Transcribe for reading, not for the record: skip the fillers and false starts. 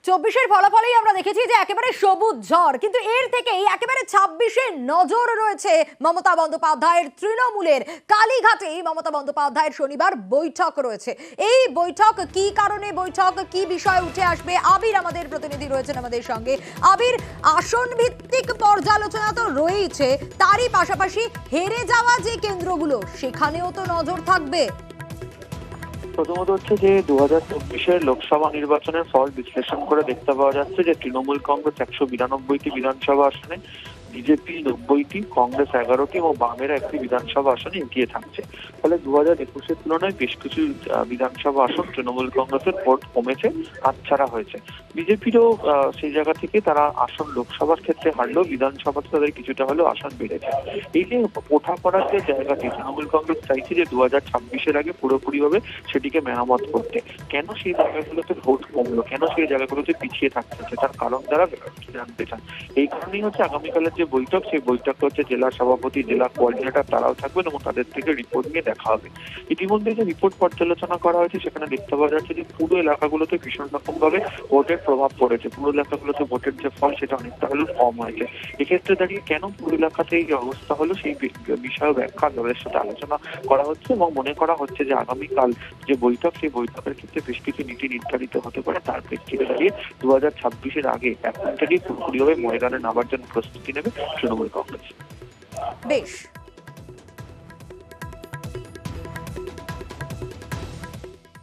24-এর ফলাফলেই আমরা দেখেছি যে একেবারে সবুজ ঝড়, কিন্তু এর থেকেই একেবারে 26-এ নজর রয়েছে মমতা বন্দ্যোপাধ্যায়ের তৃণমূলের। কালীঘাটে মমতা বন্দ্যোপাধ্যায়ের শনিবার বৈঠক রয়েছে। এই বৈঠক কি কারণে বৈঠক, কি বিষয় উঠে আসবে? আবির আমাদের প্রতিনিধি রয়েছেন আমাদের সঙ্গে। আবির, আসন ভিত্তিক পর্যালোচনা তো রয়েছে, তারই পাশাপাশি হেরে যাওয়া যে কেন্দ্রগুলো সেখানেও তো নজর থাকবে। প্রথমত হচ্ছে যে 2024-এর লোকসভা নির্বাচনের ফল বিশ্লেষণ করে দেখতে পাওয়া যাচ্ছে যে তৃণমূল কংগ্রেস 192টি বিধানসভা আসনে, বিজেপি 90টি, কংগ্রেস 11টি এবং বামেরা একটি বিধানসভা আসনে এগিয়ে থাকছে। ফলে 2021-এর তুলনায় বেশ কিছু বিধানসভা আসন তৃণমূল কংগ্রেসের ভোট কমেছে, হাতছাড়া হয়েছে। বিজেপিরও সেই জায়গা থেকে তারা আসন লোকসভার ক্ষেত্রে হারলেও বিধানসভাতে তাদের কিছুটা হলেও আসন বেড়েছে। এই যে ওঠা পড়ার যে জায়গাটি তৃণমূল কংগ্রেস চাইছে যে 2026-এর আগে পুরোপুরিভাবে সেটিকে মেরামত করতে। কেন সেই জায়গাগুলোতে ভোট কমলো, কেন সেই জায়গাগুলোতে পিছিয়ে থাকতে হচ্ছে, তার কারণ তারা জানতে চান। এই কারণেই হচ্ছে আগামীকালের যে বৈঠক, সেই বৈঠকটা হচ্ছে জেলা সভাপতি, জেলা কোঅর্ডিনেটর তারাও থাকবেন এবং তাদের থেকে রিপোর্ট নিয়ে দেখা হবে। ইতিমধ্যে যে রিপোর্ট পর্যালোচনা করা হয়েছে সেখানে দেখতে পাওয়া যাচ্ছে যে পুরো এলাকাগুলোতে ভীষণ রকম ভাবে ভোটের প্রভাব পড়েছে। পুরো এলাকাগুলোতে ভোটের যে ফল সেটা অনেকটা হলেও কম হয়েছে। এক্ষেত্রে দাঁড়িয়ে কেন পুরো এলাকাতে এই অবস্থা হলো সেই বিষয়ে ব্যাখ্যা দলের সাথে আলোচনা করা হচ্ছে এবং মনে করা হচ্ছে যে আগামীকাল যে বৈঠক, সেই বৈঠকের ক্ষেত্রে বেশ কিছু নীতি নির্ধারিত হতে পারে। তার প্রেক্ষিতে দাঁড়িয়ে 2026-এর আগে এখন থেকেই পুরোপুরিভাবে ময়দানে নামার জন্য প্রস্তুতি নেবে তৃণমূল কংগ্রেস। বেশ।